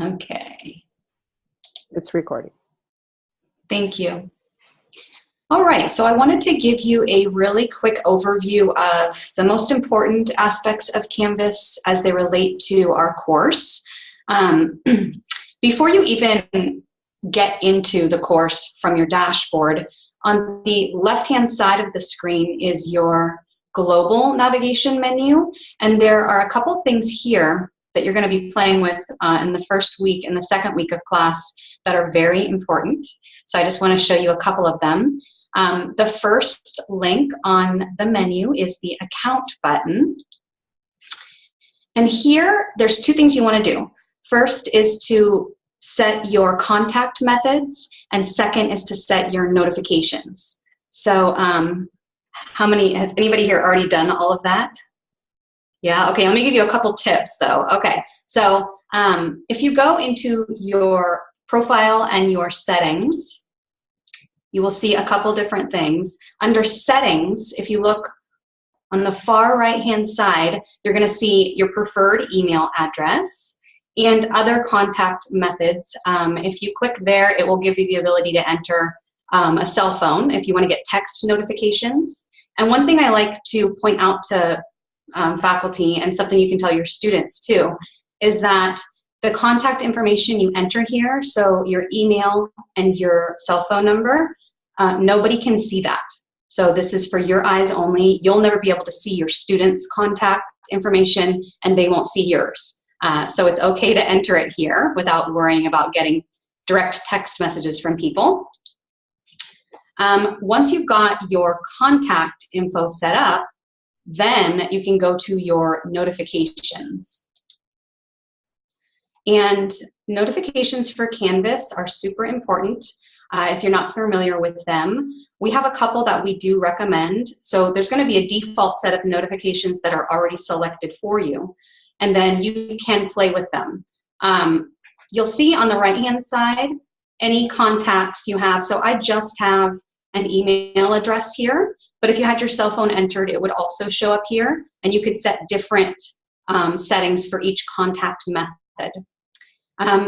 Okay. It's recording. Thank you. All right, so I wanted to give you a really quick overview of the most important aspects of Canvas as they relate to our course. Before you even get into the course from your dashboard, on the left-hand side of the screen is your global navigation menu, and there are a couple things here that you're going to be playing with in the first week and the second week of class that are very important. So I just want to show you a couple of them. The first link on the menu is the account button. And here, there's two things you want to do. First is to set your contact methods, and second is to set your notifications. So has anybody here already done all of that? Yeah, okay, let me give you a couple tips though. Okay, so if you go into your profile and your settings, you will see a couple different things. Under settings, if you look on the far right-hand side, you're gonna see your preferred email address and other contact methods. If you click there, it will give you the ability to enter a cell phone if you wanna get text notifications. And one thing I like to point out to faculty, and something you can tell your students too, is that the contact information you enter here, so your email and your cell phone number, nobody can see that. So this is for your eyes only. You'll never be able to see your students' contact information, and they won't see yours. So it's okay to enter it here without worrying about getting direct text messages from people. Once you've got your contact info set up, then you can go to your notifications. And notifications for Canvas are super important. If you're not familiar with them, we have a couple that we do recommend. So there's going to be a default set of notifications that are already selected for you, and then you can play with them. You'll see on the right-hand side any contacts you have. So I just have an email address here, but if you had your cell phone entered, it would also show up here, and you could set different settings for each contact method.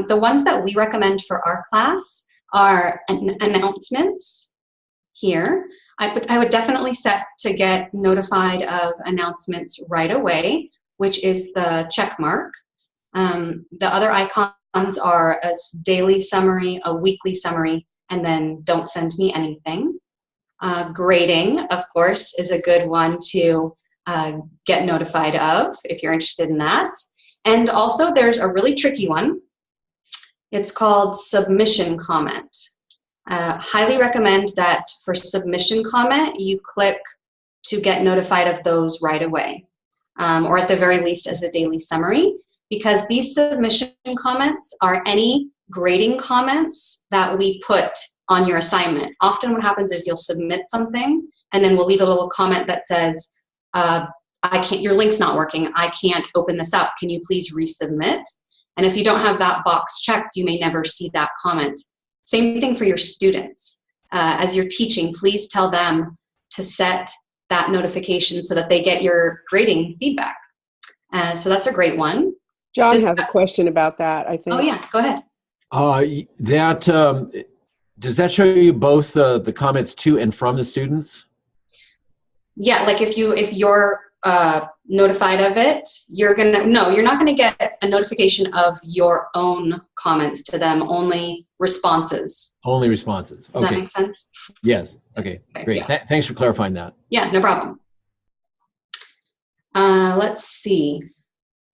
The ones that we recommend for our class are announcements here. I would definitely set to get notified of announcements right away, which is the check mark. The other icons are a daily summary, a weekly summary, and then don't send me anything. Grading, of course, is a good one to get notified of if you're interested in that. And also there's a really tricky one. It's called submission comment. Highly recommend that for submission comment, you click to get notified of those right away, or at the very least as a daily summary, because these submission comments are any grading comments that we put on your assignment. Often what happens is you'll submit something, and then we'll leave a little comment that says, your link's not working, I can't open this up, can you please resubmit? And if you don't have that box checked, you may never see that comment. Same thing for your students. As you're teaching, please tell them to set that notification so that they get your grading feedback. So that's a great one. John has a question about that, I think. Oh yeah, go ahead. Does that show you both the comments to and from the students? Yeah, like if you're notified of it, you're not gonna get a notification of your own comments to them, only responses. Only responses. Does that make sense? Yes. Okay, great. Yeah. Thanks for clarifying that. Yeah, no problem. Let's see.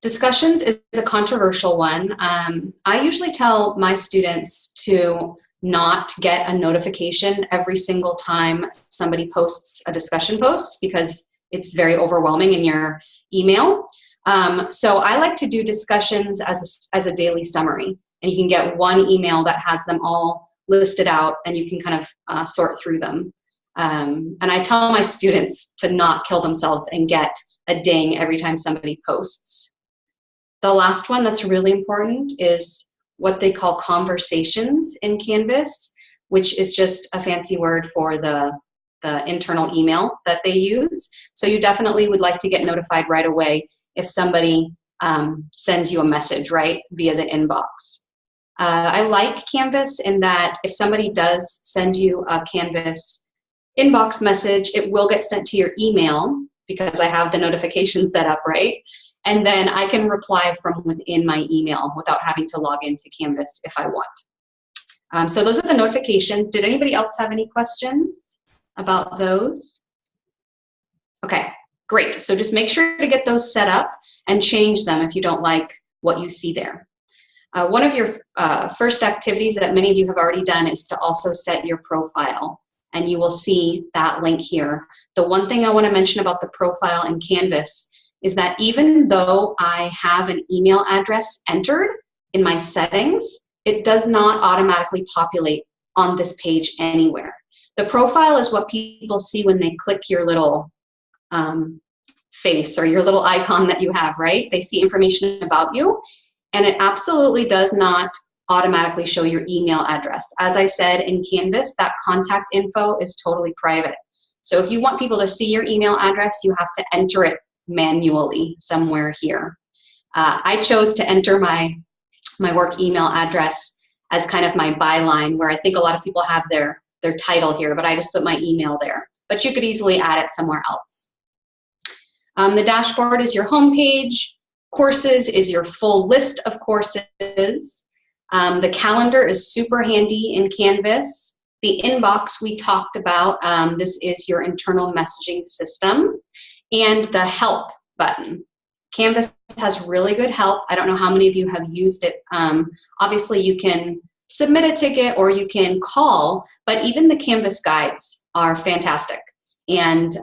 Discussions is a controversial one. I usually tell my students to not get a notification every single time somebody posts a discussion post, because it's very overwhelming in your email. So I like to do discussions as a daily summary, and you can get one email that has them all listed out, and you can kind of sort through them. And I tell my students to not kill themselves and get a ding every time somebody posts. The last one that's really important is what they call conversations in Canvas, which is just a fancy word for the internal email that they use. So you definitely would like to get notified right away if somebody sends you a message, right, via the inbox. I like Canvas in that if somebody does send you a Canvas inbox message, it will get sent to your email because I have the notification set up, right? And then I can reply from within my email without having to log into Canvas if I want. So those are the notifications. Did anybody else have any questions about those? Okay, great. So just make sure to get those set up and change them if you don't like what you see there. One of your first activities that many of you have already done is to also set your profile, and you will see that link here. The one thing I want to mention about the profile in Canvas is that even though I have an email address entered in my settings, it does not automatically populate on this page anywhere. The profile is what people see when they click your little face or your little icon that you have, right? They see information about you, and it absolutely does not automatically show your email address. As I said in Canvas, that contact info is totally private. So if you want people to see your email address, you have to enter it manually somewhere here. I chose to enter my work email address as kind of my byline, where I think a lot of people have their title here, but I just put my email there. But you could easily add it somewhere else. The dashboard is your home page. Courses is your full list of courses. The calendar is super handy in Canvas. The inbox we talked about, this is your internal messaging system. And the help button. Canvas has really good help. I don't know how many of you have used it. Obviously, you can submit a ticket or you can call, but even the Canvas guides are fantastic. And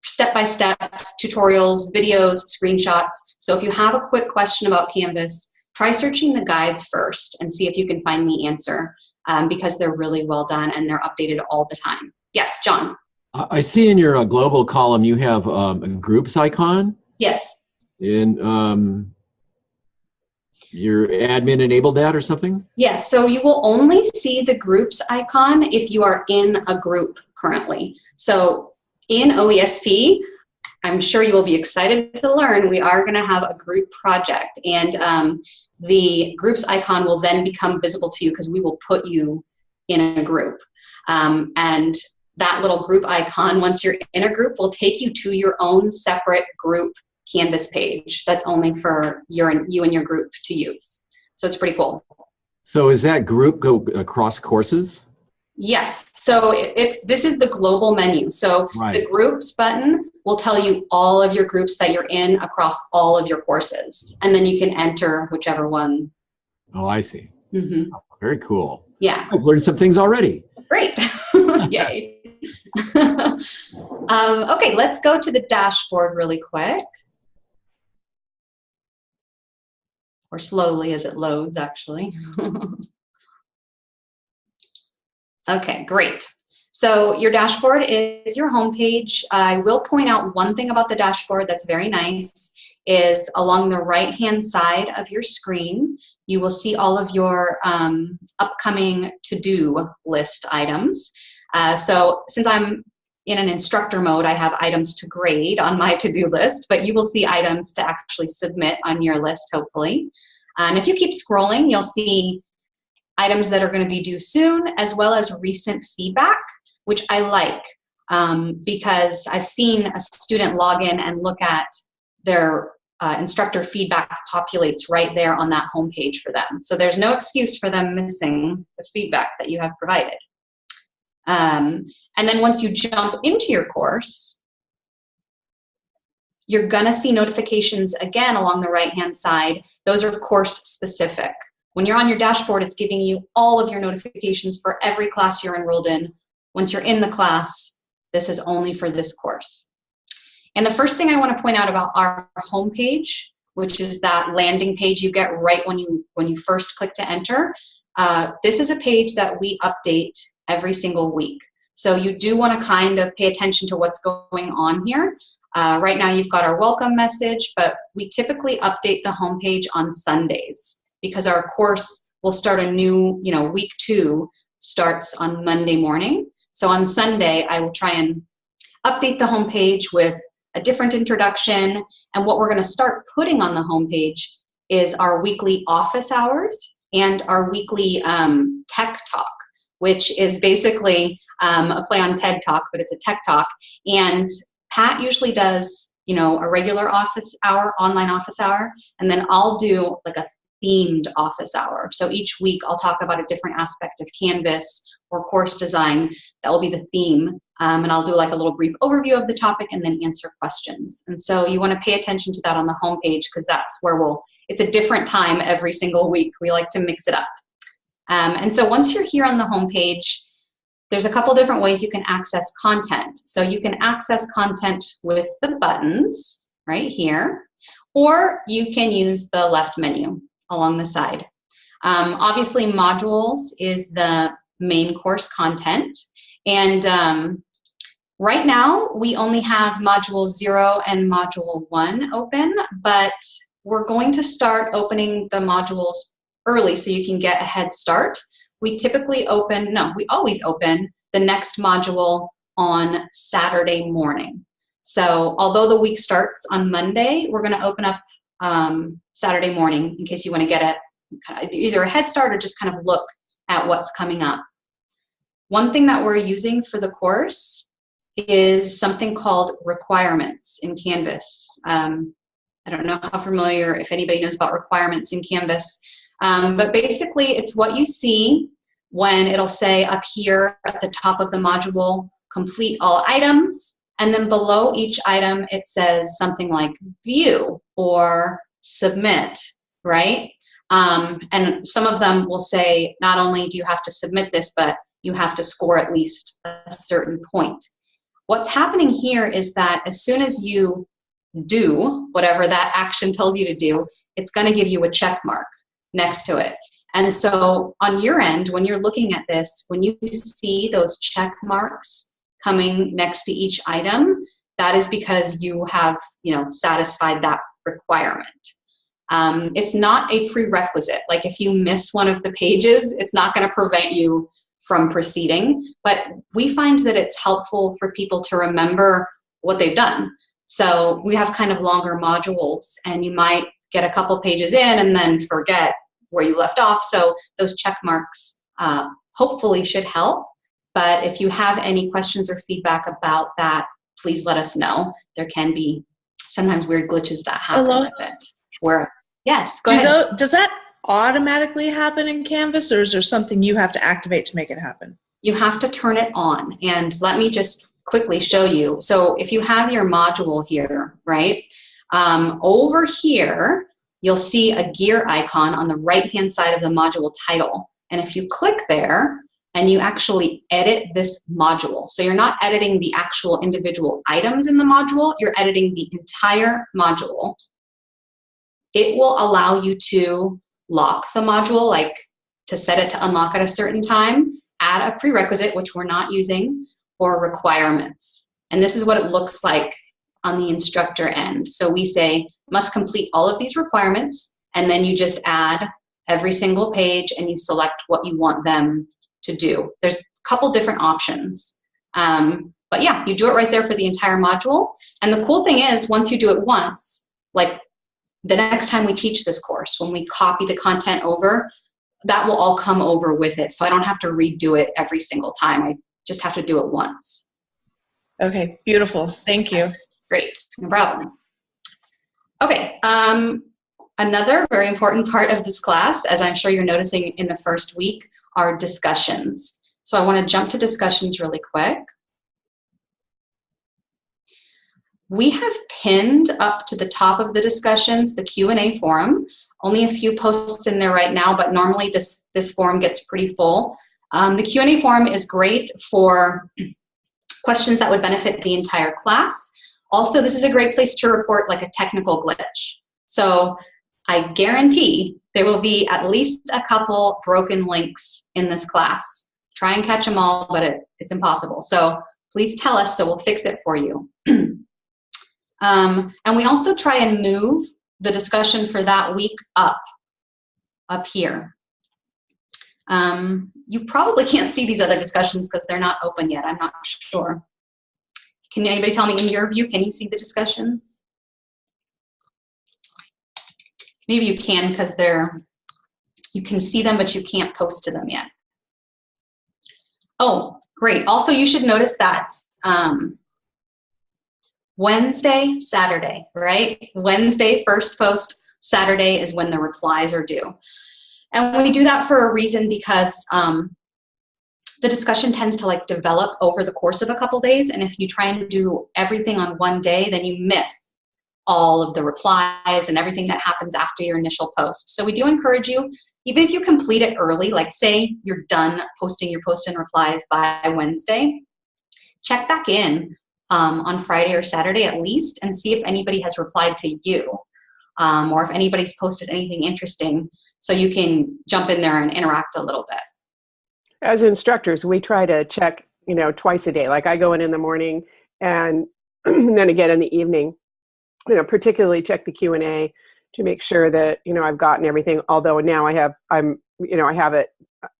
step-by-step tutorials, videos, screenshots. So if you have a quick question about Canvas, try searching the guides first and see if you can find the answer because they're really well done and they're updated all the time. Yes, John? I see in your global column you have a groups icon. Yes. And your admin enabled that or something? Yes, so you will only see the groups icon if you are in a group currently. So in OESP, I'm sure you will be excited to learn we are going to have a group project, and the groups icon will then become visible to you because we will put you in a group. And that little group icon, once you're in a group, will take you to your own separate group Canvas page that's only for you and your group to use. So it's pretty cool. So is that group go across courses? Yes. So this is the global menu. So right. The groups button will tell you all of your groups that you're in across all of your courses. And then you can enter whichever one. Oh, I see. Mm-hmm. Oh, very cool. Yeah. I've learned some things already. Great. Yay. Okay, let's go to the dashboard really quick. Or slowly as it loads, actually. Okay, great. So your dashboard is your home page. I will point out one thing about the dashboard that's very nice is along the right-hand side of your screen, you will see all of your upcoming to-do list items. So since I'm in an instructor mode, I have items to grade on my to-do list, but you will see items to actually submit on your list, hopefully. And if you keep scrolling, you'll see items that are going to be due soon, as well as recent feedback, which I like because I've seen a student log in and look at their instructor feedback populates right there on that homepage for them. So there's no excuse for them missing the feedback that you have provided. And then once you jump into your course, you're gonna see notifications again along the right-hand side. Those are course specific. When you're on your dashboard, it's giving you all of your notifications for every class you're enrolled in. Once you're in the class, this is only for this course. And the first thing I want to point out about our homepage, which is that landing page you get right when you first click to enter, this is a page that we update every single week. So you do want to kind of pay attention to what's going on here. Right now you've got our welcome message, but we typically update the homepage on Sundays because our course will start a new, week 2 starts on Monday morning. So on Sunday, I will try and update the homepage with a different introduction. And what we're going to start putting on the homepage is our weekly office hours and our weekly tech talk, which is basically a play on TED Talk, but it's a tech talk. And Pat usually does, you know, a regular office hour, online office hour, and then I'll do like a themed office hour. So each week I'll talk about a different aspect of Canvas or course design. That will be the theme. And I'll do like a little brief overview of the topic and then answer questions. And so you want to pay attention to that on the homepage, because that's where it's a different time every single week. We like to mix it up. And so once you're here on the homepage, there's a couple different ways you can access content. So you can access content with the buttons right here, or you can use the left menu along the side. Obviously, modules is the main course content. And right now, we only have module 0 and module 1 open, but we're going to start opening the modules early so you can get a head start. We always open the next module on Saturday morning. So although the week starts on Monday, we're going to open up Saturday morning in case you want to get either a head start or just kind of look at what's coming up. One thing that we're using for the course is something called requirements in Canvas. I don't know how familiar, if anybody knows about requirements in Canvas, but basically it's what you see when it'll say up here at the top of the module, complete all items, and then below each item it says something like view or submit, right? And some of them will say not only do you have to submit this, but you have to score at least a certain point. What's happening here is that as soon as you do whatever that action tells you to do, it's going to give you a check mark next to it. And so on your end, when you're looking at this, when you see those check marks coming next to each item, that is because you have, satisfied that requirement. It's not a prerequisite. Like if you miss one of the pages, it's not going to prevent you from proceeding, but we find that it's helpful for people to remember what they've done. So we have kind of longer modules, and you might get a couple pages in and then forget where you left off. So those check marks hopefully should help. But if you have any questions or feedback about that, please let us know. There can be sometimes weird glitches that happen with it. Yes, go ahead. Does that automatically happen in Canvas, or is there something you have to activate to make it happen? You have to turn it on. And let me just quickly show you. So if you have your module here, right, over here, you'll see a gear icon on the right-hand side of the module title. And if you click there and you actually edit this module, so you're not editing the actual individual items in the module, you're editing the entire module, it will allow you to lock the module, like to set it to unlock at a certain time, add a prerequisite, which we're not using, or requirements. And this is what it looks like on the instructor end. So we say, must complete all of these requirements, and then you just add every single page and you select what you want them to do. There's a couple different options. But yeah, you do it right there for the entire module. And the cool thing is, once you do it once, like the next time we teach this course, when we copy the content over, that will all come over with it. So I don't have to redo it every single time. I just have to do it once. Okay, beautiful. Thank you. Great, no problem. Okay, another very important part of this class, as I'm sure you're noticing in the first week, are discussions. So I want to jump to discussions really quick. We have pinned up to the top of the discussions the Q&A forum. Only a few posts in there right now, but normally this forum gets pretty full. The Q&A forum is great for questions that would benefit the entire class. Also, this is a great place to report like a technical glitch. So I guarantee there will be at least a couple broken links in this class. Try and catch them all, but it's impossible. So please tell us so we'll fix it for you. And we also try and move the discussion for that week up here. You probably can't see these other discussions because they're not open yet. I'm not sure. Can anybody tell me, in your view, can you see the discussions? Maybe you can because you can see them, but you can't post to them yet. Oh, great. Also, you should notice that Wednesday, Saturday, right? Wednesday, first post, Saturday is when the replies are due. And we do that for a reason, because the discussion tends to like develop over the course of a couple days. And if you try and do everything on one day, then you miss all of the replies and everything that happens after your initial post. So we do encourage you, even if you complete it early, like say you're done posting your post and replies by Wednesday, check back in on Friday or Saturday at least and see if anybody has replied to you, or if anybody's posted anything interesting, so you can jump in there and interact a little bit. As instructors, we try to check, twice a day. Like I go in the morning and then again in the evening, particularly check the Q&A to make sure that, I've gotten everything. Although now I have it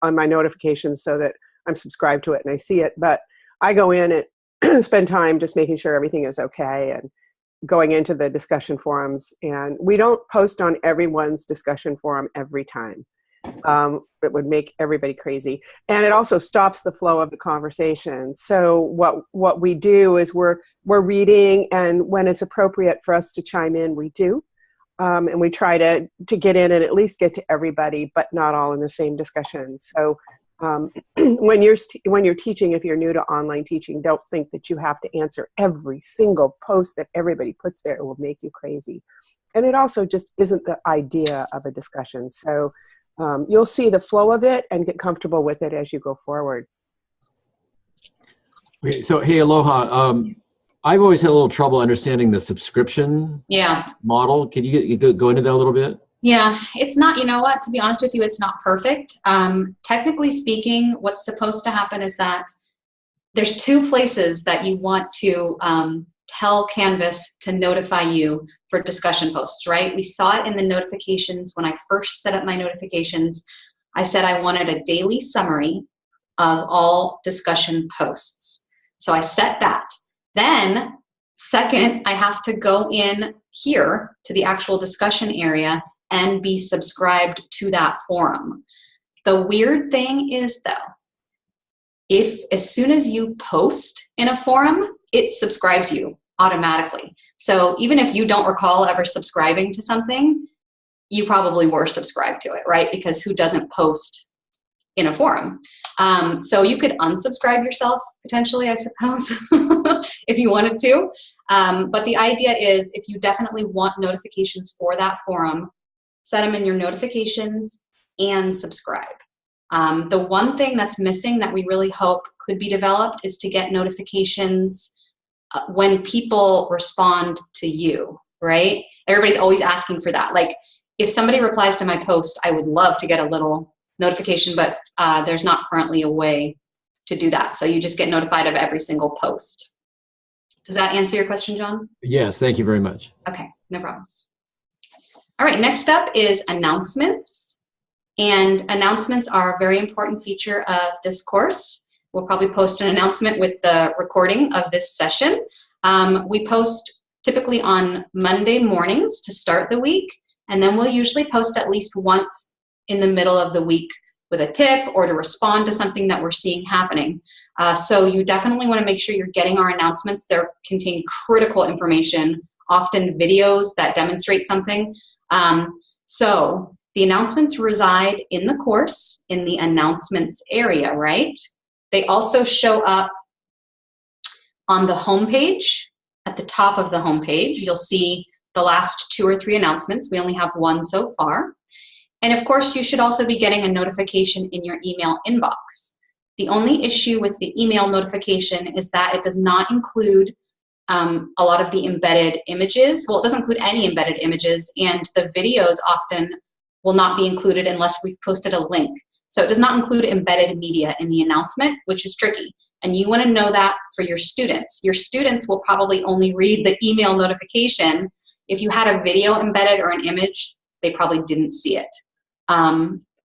on my notifications so that I'm subscribed to it and I see it. But I go in and spend time just making sure everything is okay and going into the discussion forums. And we don't post on everyone's discussion forum every time. It would make everybody crazy. And it also stops the flow of the conversation. So what we do is we're reading, and when it's appropriate for us to chime in, we do. And we try to get in and at least get to everybody, but not all in the same discussion. So when you're teaching, if you're new to online teaching, don't think that you have to answer every single post that everybody puts there. It will make you crazy. And it also just isn't the idea of a discussion. So you'll see the flow of it and get comfortable with it as you go forward. Okay, so hey, Aloha. I've always had a little trouble understanding the subscription model. Can you go into that a little bit? Yeah, it's not, to be honest with you, it's not perfect. Technically speaking, what's supposed to happen is that there's two places that you want to tell Canvas to notify you for discussion posts, right? We saw it in the notifications. When I first set up my notifications, I said I wanted a daily summary of all discussion posts. So I set that. Then, second, I have to go in here to the actual discussion area and be subscribed to that forum. The weird thing is, though, if as soon as you post in a forum, it subscribes you automatically. So even if you don't recall ever subscribing to something, you probably were subscribed to it, right? Because who doesn't post in a forum? So you could unsubscribe yourself potentially, I suppose, if you wanted to. But the idea is, if you definitely want notifications for that forum, set them in your notifications and subscribe. The one thing that's missing that we really hope could be developed is to get notifications when people respond to you, right? Everybody's always asking for that. Like, if somebody replies to my post, I would love to get a little notification, but there's not currently a way to do that. So you just get notified of every single post. Does that answer your question, John? Yes, thank you very much. Okay, no problem. All right, next up is announcements. And announcements are a very important feature of this course. We'll probably post an announcement with the recording of this session. We post typically on Monday mornings to start the week, and then we'll usually post at least once in the middle of the week with a tip or to respond to something that we're seeing happening. So you definitely want to make sure you're getting our announcements. They contain critical information, often videos that demonstrate something. So the announcements reside in the course, in the announcements area, right? They also show up on the homepage. At the top of the homepage, you'll see the last 2 or 3 announcements. We only have 1 so far. And of course, you should also be getting a notification in your email inbox. The only issue with the email notification is that it does not include a lot of the embedded images. Well, it doesn't include any embedded images, and the videos often will not be included unless we've posted a link. So it does not include embedded media in the announcement, which is tricky. And you want to know that for your students. Your students will probably only read the email notification. If you had a video embedded or an image, they probably didn't see it.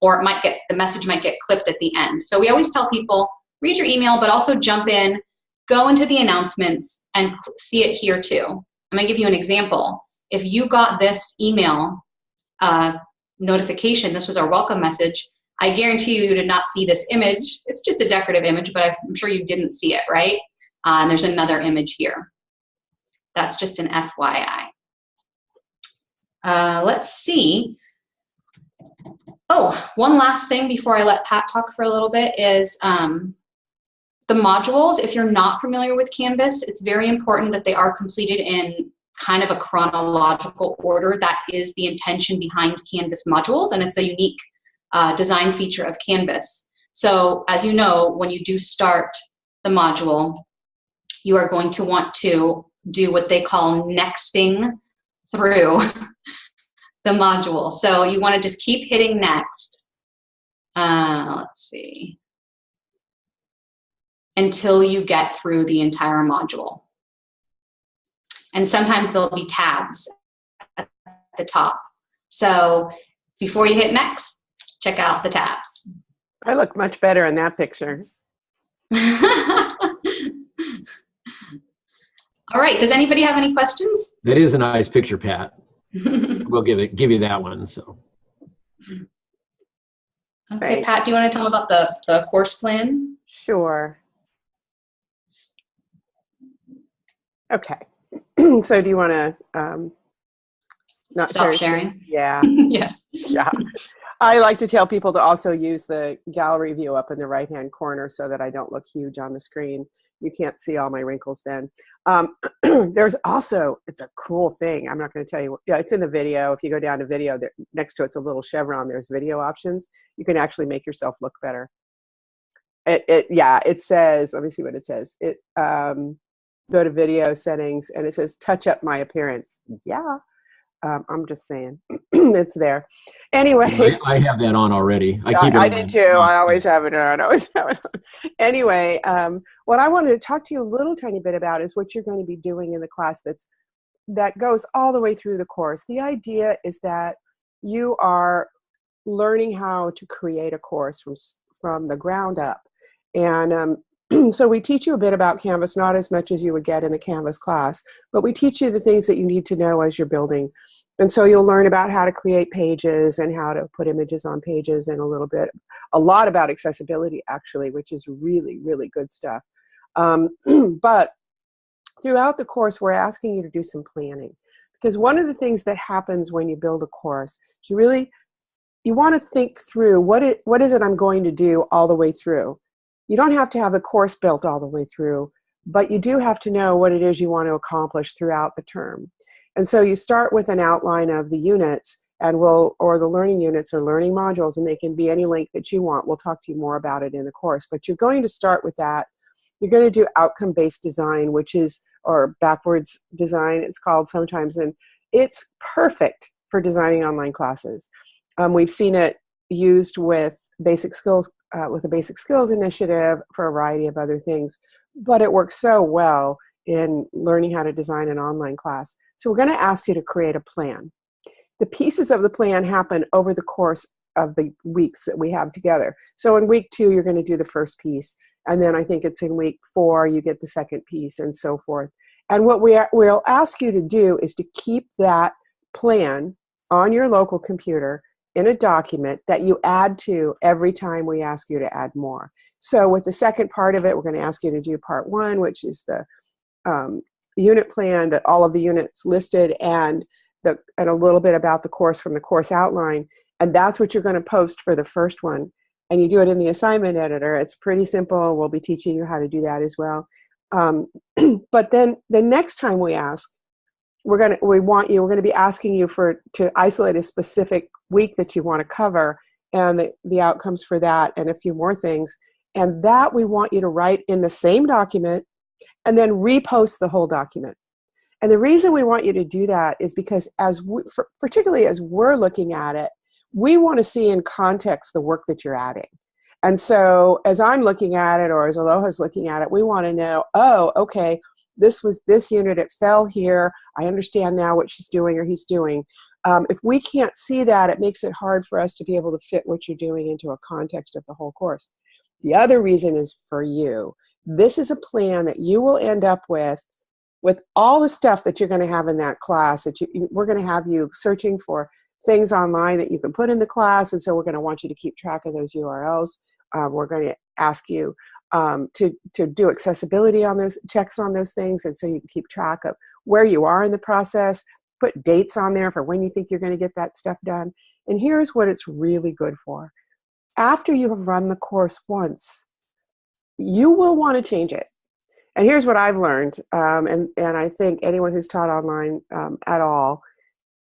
Or the message might get clipped at the end. So we always tell people, read your email, but also jump in, go into the announcements and see it here too. I'm going to give you an example. If you got this email notification, this was our welcome message, I guarantee you did not see this image. It's just a decorative image, but I'm sure you didn't see it, right? And there's another image here. That's just an FYI. Let's see. Oh, one last thing before I let Pat talk for a little bit is the modules. If you're not familiar with Canvas, it's very important that they are completed in kind of a chronological order. That is the intention behind Canvas modules, and it's a unique design feature of Canvas. So as you know, when you do start the module, you are going to want to do what they call nexting through the module. So you want to just keep hitting next. Let's see. Until you get through the entire module. And sometimes there'll be tabs at the top. So before you hit next, check out the tabs. I look much better in that picture. All right, does anybody have any questions? That is a nice picture, Pat. We'll give you that one. So. Okay, Thanks. Pat, do you want to tell them about the course plan? Sure. Okay. So do you want to not stop sharing? Yeah. Yeah. Yeah. I like to tell people to also use the gallery view up in the right-hand corner so that I don't look huge on the screen. You can't see all my wrinkles then. There's also, it's a cool thing. I'm not going to tell you. Yeah, it's in the video. If you go down to video, there, next to it's a little chevron. There's video options. You can actually make yourself look better. It says, let me see what it says. Go to video settings and it says touch up my appearance. Yeah. I'm just saying it's there. Anyway, I have that on already. I did too. I always have it on. Anyway, what I wanted to talk to you a little tiny bit about is what you're going to be doing in the class that goes all the way through the course. The idea is that you are learning how to create a course from the ground up. And so we teach you a bit about Canvas, not as much as you would get in the Canvas class, but we teach you the things that you need to know as you're building. And so you'll learn about how to create pages and how to put images on pages and a lot about accessibility actually, which is really, really good stuff. But throughout the course, we're asking you to do some planning, because one of the things that happens when you build a course, you want to think through what is it I'm going to do all the way through. You don't have to have the course built all the way through, but you do have to know what it is you want to accomplish throughout the term. And so you start with an outline of the units or the learning units or learning modules, and they can be any length that you want. We'll talk to you more about it in the course, but you're going to start with that. You're going to do outcome-based design, or backwards design, it's called sometimes, and it's perfect for designing online classes. We've seen it used with basic skills, with the Basic Skills Initiative for a variety of other things, but it works so well in learning how to design an online class. So we're going to ask you to create a plan. The pieces of the plan happen over the course of the weeks that we have together. So in week 2, you're going to do the first piece, and then I think it's in week 4 you get the second piece, and so forth. And what we'll ask you to do is to keep that plan on your local computer in a document that you add to every time we ask you to add more. So with the second part of it, we're going to ask you to do part 1, which is the unit plan, that all of the units listed, and a little bit about the course from the course outline. And that's what you're going to post for the first one. And you do it in the assignment editor. It's pretty simple. We'll be teaching you how to do that as well. But then the next time we ask, we're going to be asking you to isolate a specific week that you want to cover and the outcomes for that and a few more things. And that we want you to write in the same document and then repost the whole document. And the reason we want you to do that is because particularly as we're looking at it, we want to see in context the work that you're adding. And so as I'm looking at it, or as Aloha's looking at it, we want to know, oh, okay, this was this unit, it fell here. I understand now what she's doing or he's doing. If we can't see that, it makes it hard for us to be able to fit what you're doing into a context of the whole course. The other reason is for you, this is a plan that you will end up with all the stuff that you're going to have in that class. We're going to have you searching for things online that you can put in the class, and so we're going to want you to keep track of those URLs. We're going to ask you to do accessibility on those checks on those things, and so you can keep track of where you are in the process. Put dates on there for when you think you're going to get that stuff done. And here's what it's really good for. After you have run the course once, you will want to change it. And here's what I've learned, and I think anyone who's taught online at all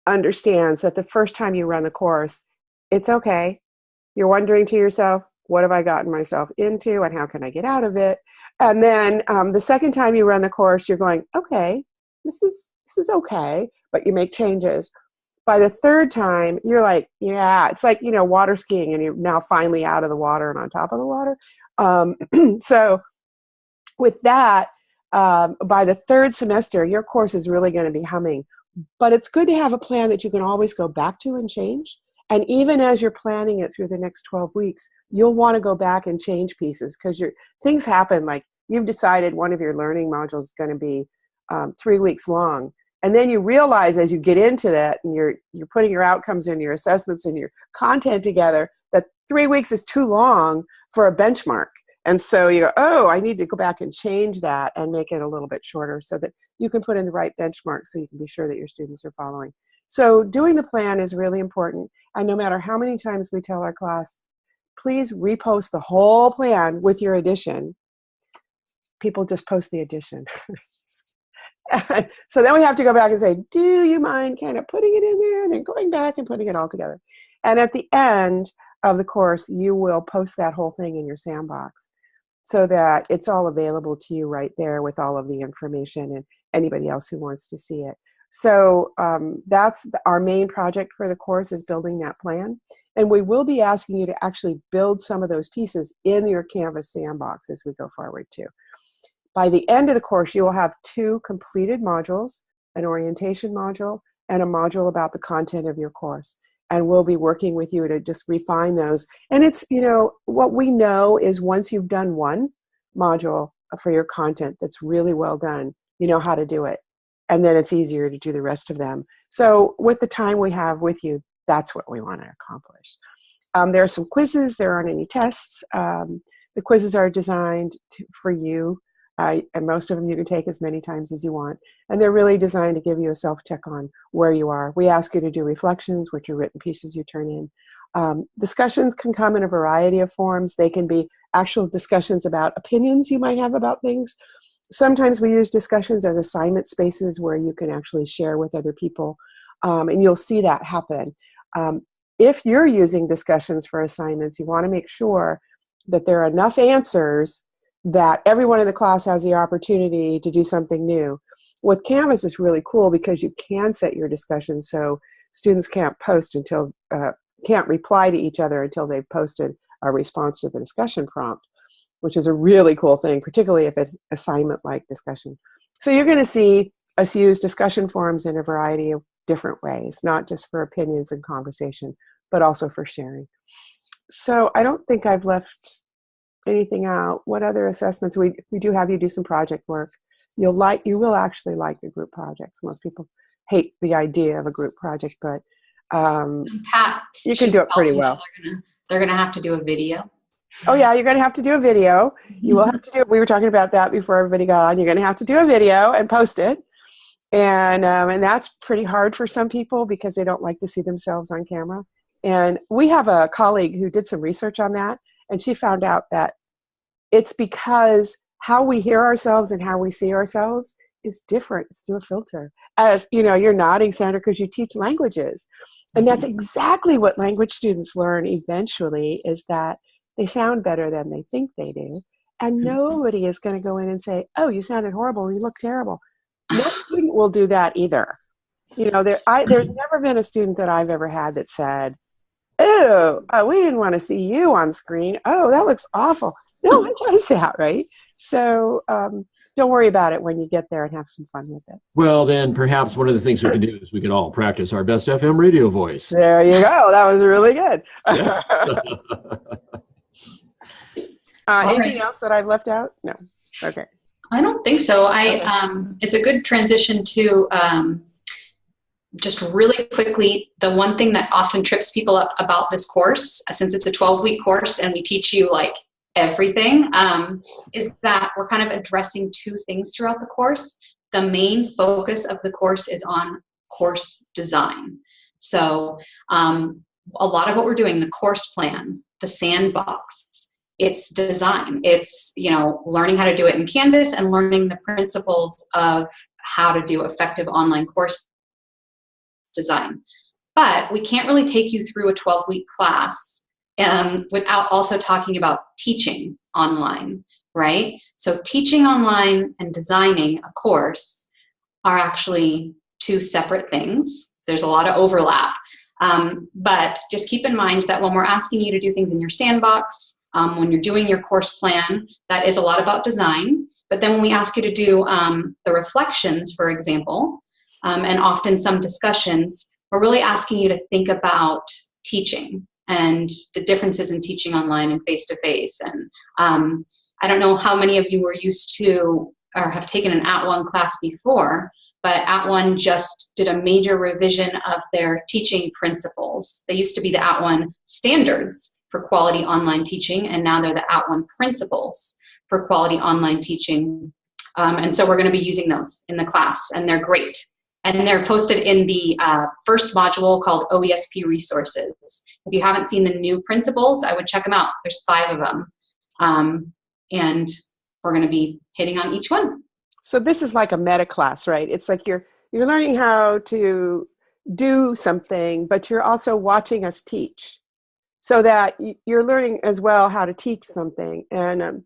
understands that the first time you run the course, it's okay. You're wondering to yourself, what have I gotten myself into and how can I get out of it? And then the second time you run the course, you're going, okay, this is okay, but you make changes. By the third time, you're like, yeah, it's like, water skiing, and you're now finally out of the water and on top of the water. So with that, by the third semester, your course is really going to be humming. But it's good to have a plan that you can always go back to and change. And even as you're planning it through the next 12 weeks, you'll want to go back and change pieces, because things happen. Like, you've decided one of your learning modules is going to be 3 weeks long. And then you realize as you get into that and you're putting your outcomes and your assessments and your content together, that 3 weeks is too long for a benchmark. And so you go, oh, I need to go back and change that and make it a little bit shorter so that you can put in the right benchmark so you can be sure that your students are following. So doing the plan is really important. And no matter how many times we tell our class, please repost the whole plan with your addition. People just post the addition. So then we have to go back and say, do you mind kind of putting it in there and then going back and putting it all together? And at the end of the course, you will post that whole thing in your sandbox so that it's all available to you right there with all of the information and anybody else who wants to see it. So that's our main project for the course, is building that plan. And we will be asking you to actually build some of those pieces in your Canvas sandbox as we go forward too. By the end of the course, you will have 2 completed modules, an orientation module and a module about the content of your course. And we'll be working with you to just refine those. And it's, what we know is once you've done one module for your content that's really well done, you know how to do it. And then it's easier to do the rest of them. So with the time we have with you, that's what we want to accomplish. There are some quizzes. There aren't any tests. The quizzes are designed for you. And most of them you can take as many times as you want. And they're really designed to give you a self-check on where you are. We ask you to do reflections, which are written pieces you turn in. Discussions can come in a variety of forms. They can be actual discussions about opinions you might have about things. Sometimes we use discussions as assignment spaces where you can actually share with other people. And you'll see that happen. If you're using discussions for assignments, you want to make sure that there are enough answers that everyone in the class has the opportunity to do something new. With Canvas, it's really cool because you can set your discussion so students can't reply to each other until they've posted a response to the discussion prompt, which is a really cool thing, particularly if it's assignment-like discussion. So you're going to see us use discussion forums in a variety of different ways, not just for opinions and conversation, but also for sharing. So I don't think I've left anything out. What other assessments? We do have you do some project work. You will actually like the group projects. Most people hate the idea of a group project, but you can do it pretty well. They're gonna have to do a video. Oh yeah, you're gonna have to do a video. You will have to do. We were talking about that before everybody got on. You're gonna have to do a video and post it, and that's pretty hard for some people because they don't like to see themselves on camera. And we have a colleague who did some research on that. And she found out that it's because how we hear ourselves and how we see ourselves is different. It's through a filter. As you know, you're nodding, Sandra, because you teach languages. And that's exactly what language students learn eventually, is that they sound better than they think they do. And nobody is going to go in and say, oh, you sounded horrible, you look terrible. No student will do that either. There's never been a student that I've ever had that said, oh, we didn't want to see you on screen. Oh, that looks awful. No one does that, right? So don't worry about it when you get there and have some fun with it. Well, then perhaps one of the things we can do is we can all practice our best FM radio voice. There you go. That was really good. Anything else that I've left out? No. Okay. I don't think so. It's a good transition to just really quickly, the one thing that often trips people up about this course, since it's a 12-week course and we teach you like everything, is that we're kind of addressing two things throughout the course. The main focus of the course is on course design. So a lot of what we're doing, the course plan, the sandbox, it's design. It's, learning how to do it in Canvas and learning the principles of how to do effective online course design. But we can't really take you through a 12-week class without also talking about teaching online, right? So teaching online and designing a course are actually two separate things. There's a lot of overlap. But just keep in mind that when we're asking you to do things in your sandbox, when you're doing your course plan, that is a lot about design. But then when we ask you to do the reflections, for example, and often some discussions, we're really asking you to think about teaching and the differences in teaching online and face-to-face. And I don't know how many of you were used to or have taken an @ONE class before, but @ONE just did a major revision of their teaching principles. They used to be the @ONE standards for quality online teaching, and now they're the @ONE principles for quality online teaching. And so we're going to be using those in the class, and they're great. And they're posted in the first module called OESP Resources. If you haven't seen the new principles, I would check them out. There's 5 of them. And we're going to be hitting on each one. So this is like a meta class, right? It's like you're learning how to do something, but you're also watching us teach, so that you're learning as well how to teach something. And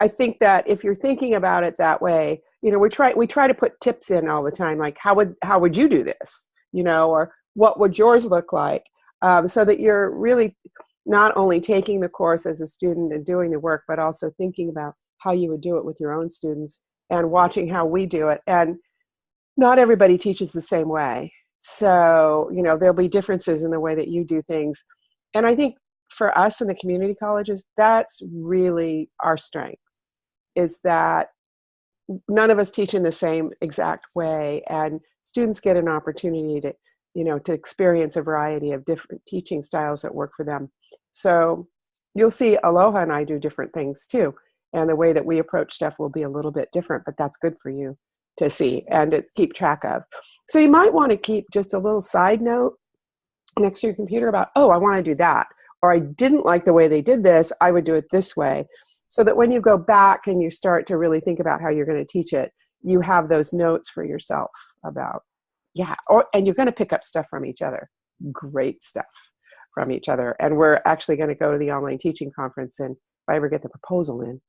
I think that if you're thinking about it that way, we try to put tips in all the time, like how would you do this, or what would yours look like, so that you're really not only taking the course as a student and doing the work, but also thinking about how you would do it with your own students and watching how we do it. And not everybody teaches the same way. So, there'll be differences in the way that you do things. And I think for us in the community colleges, that's really our strength, is that none of us teach in the same exact way, and students get an opportunity to experience a variety of different teaching styles that work for them. So you'll see Aloha and I do different things too. And the way that we approach stuff will be a little bit different, but that's good for you to see and to keep track of. So you might want to keep just a little side note next to your computer about, I want to do that. Or I didn't like the way they did this, I would do it this way. So that when you go back and you start to really think about how you're going to teach it, you have those notes for yourself about, and you're going to pick up stuff from each other, great stuff from each other. And we're actually going to go to the online teaching conference, and if I ever get the proposal in,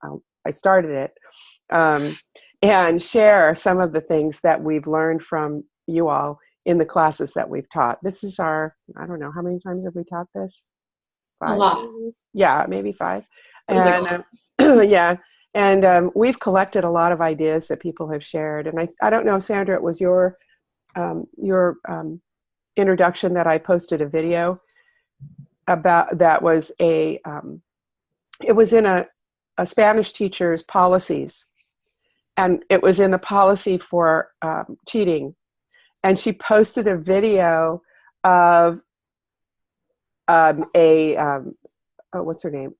I started it, and share some of the things that we've learned from you all in the classes that we've taught. This is I don't know, how many times have we taught this? 5? A lot. Yeah, maybe 5. And and we've collected a lot of ideas that people have shared. And I don't know, Sandra, it was your introduction that I posted a video about. That was it was in a Spanish teacher's policies, and it was in the policy for cheating. And she posted a video of what's her name?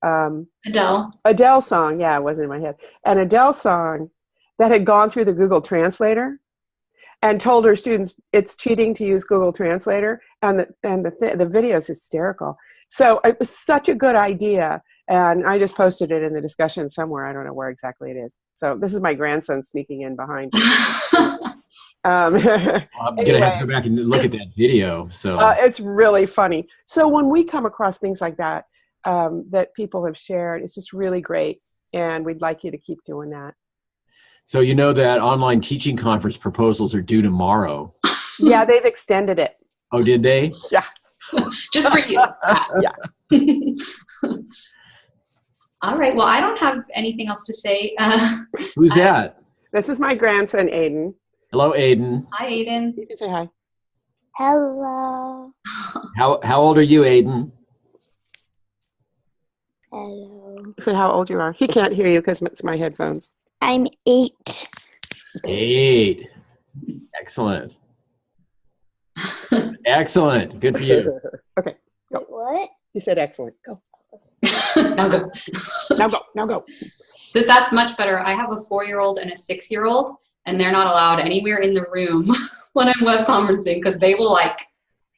Adele. Adele song. Yeah, it wasn't in my head. An Adele song that had gone through the Google Translator, and told her students it's cheating to use Google Translator, and the video is hysterical. So it was such a good idea, and I just posted it in the discussion somewhere. I don't know where exactly it is. So this is my grandson sneaking in behind. I'm gonna have to go back and look at that video. So it's really funny. So when we come across things like that that people have shared, it's just really great, and we'd like you to keep doing that. So that online teaching conference proposals are due tomorrow. Yeah, they've extended it. Oh, did they? Yeah. Just for you. Yeah. All right. Well, I don't have anything else to say. Who's that? This is my grandson, Aiden. Hello, Aiden. Hi, Aiden. You can say hi. Hello. How old are you, Aiden? Hello. Say how old you are. He can't hear you because it's my headphones. I'm 8. 8. Excellent. Excellent. Good for you. Okay. Wait, what? You said excellent. Go. Now go. Now go. That's much better. I have a 4-year-old and a 6-year-old, and they're not allowed anywhere in the room when I'm web conferencing because they will like.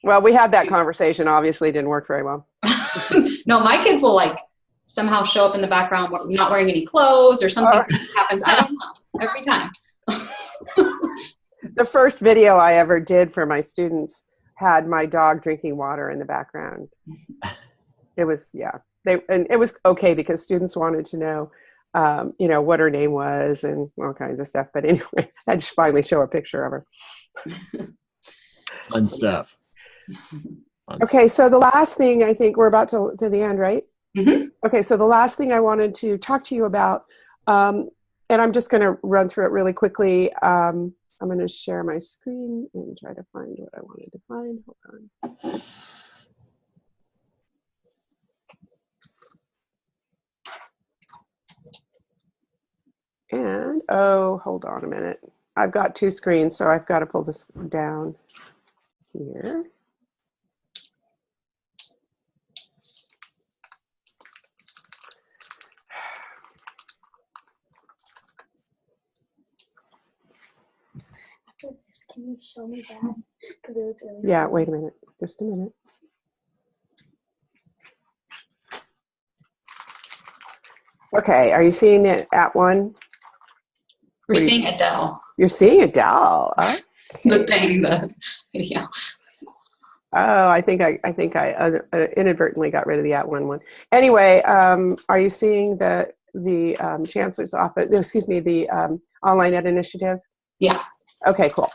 Well, we had that conversation. Obviously, it didn't work very well. No, my kids will like somehow show up in the background not wearing any clothes or something happens. I don't know. Every time. The first video I ever did for my students had my dog drinking water in the background. It was, and it was okay because students wanted to know, what her name was and all kinds of stuff. But anyway, I just finally show a picture of her. Fun stuff. Okay, so the last thing, I think we're about to the end, right? Mm-hmm. Okay, so the last thing I wanted to talk to you about, and I'm just going to run through it really quickly. I'm going to share my screen and try to find what I wanted to find. Hold on. And, hold on a minute. I've got 2 screens, so I've got to pull this down here. After this, can you show me that? Because it was really Yeah, funny. wait a minute. Just a minute. Okay, are you seeing it at 1? We're seeing Adele. You're seeing Adele. Okay. The video. Oh, I think I inadvertently got rid of the at one. Anyway, are you seeing the Chancellor's Office? Excuse me, the Online Ed Initiative? Yeah. Okay, cool.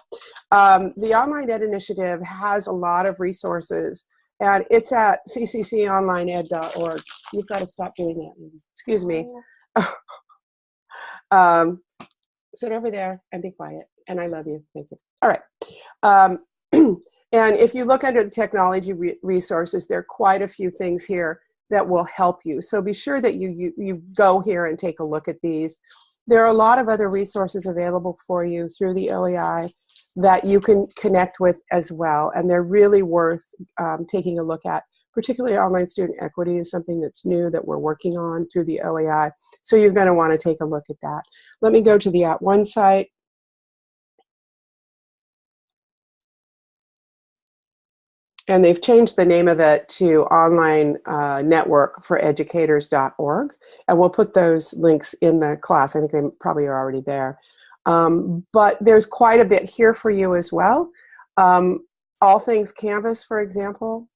The Online Ed Initiative has a lot of resources, and it's at ccconlineed.org. You've got to stop doing that. Excuse me. Sit over there and be quiet. And I love you. Thank you. All right. And if you look under the technology resources, there are quite a few things here that will help you. So be sure that you go here and take a look at these. There are a lot of other resources available for you through the OEI that you can connect with as well. And they're really worth taking a look at. Particularly online student equity is something that's new that we're working on through the OEI. So you're going to want to take a look at that. Let me go to the @ONE site. And they've changed the name of it to Online Network for Educators.org. And we'll put those links in the class. I think they probably are already there. But there's quite a bit here for you as well. All Things Canvas, for example.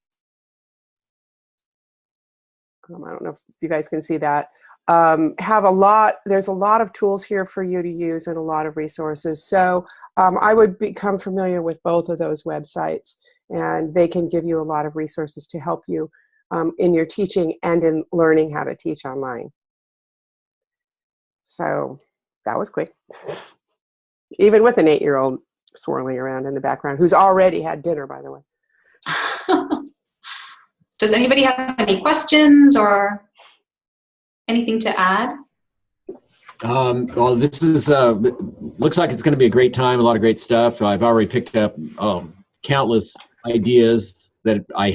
I don't know if you guys can see that. There's a lot of tools here for you to use and a lot of resources. So I would become familiar with both of those websites, and they can give you a lot of resources to help you in your teaching and in learning how to teach online. So that was quick. Even with an 8-year-old swirling around in the background, who's already had dinner, by the way. Does anybody have any questions or anything to add? Well, this is looks like it's going to be a great time. A lot of great stuff. I've already picked up countless ideas that I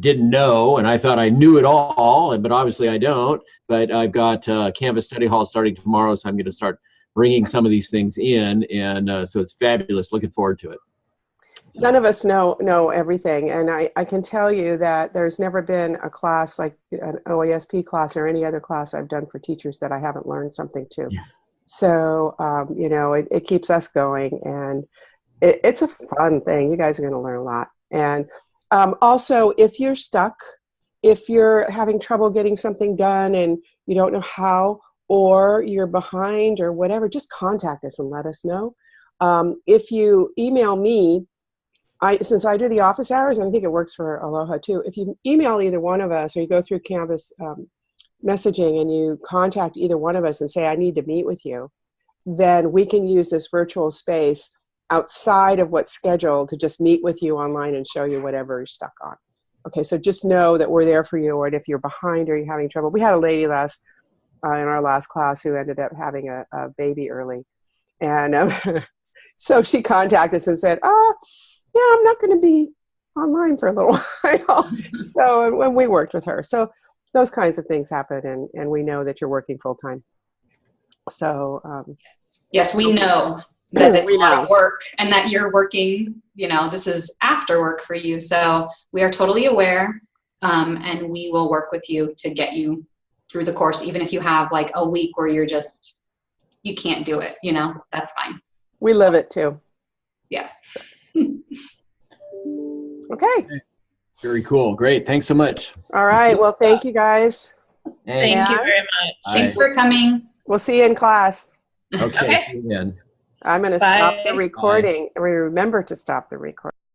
didn't know, and I thought I knew it all, but obviously I don't. But I've got Canvas Study Hall starting tomorrow, so I'm going to start bringing some of these things in, and so it's fabulous. Looking forward to it. None of us know everything, and I can tell you that there's never been a class like an OASP class or any other class I've done for teachers that I haven't learned something to. Yeah. So, it keeps us going, and it's a fun thing. You guys are going to learn a lot. And also, if you're stuck, if you're having trouble getting something done and you don't know how, or you're behind or whatever, just contact us and let us know. If you email me, since I do the office hours, and I think it works for Aloha too, if you email either one of us or you go through Canvas messaging and you contact either one of us and say, I need to meet with you, then we can use this virtual space outside of what's scheduled to just meet with you online and show you whatever you're stuck on. Okay, so just know that we're there for you, or if you're behind or you're having trouble. We had a lady last in our last class who ended up having a baby early. And so she contacted us and said, yeah, I'm not going to be online for a little while. So when we worked with her. So those kinds of things happen, and we know that you're working full time. So yes, we know that it's a lot of work and that you're working, this is after work for you. So we are totally aware, and we will work with you to get you through the course, even if you have like a week where you can't do it, that's fine. We live it too. Yeah. Okay. Very cool. Great. Thanks so much. All right. Well, thank you guys. Thank you very much. Thanks for coming. We'll see you in class. Okay. See you then. I'm going to stop the recording. Remember to stop the recording.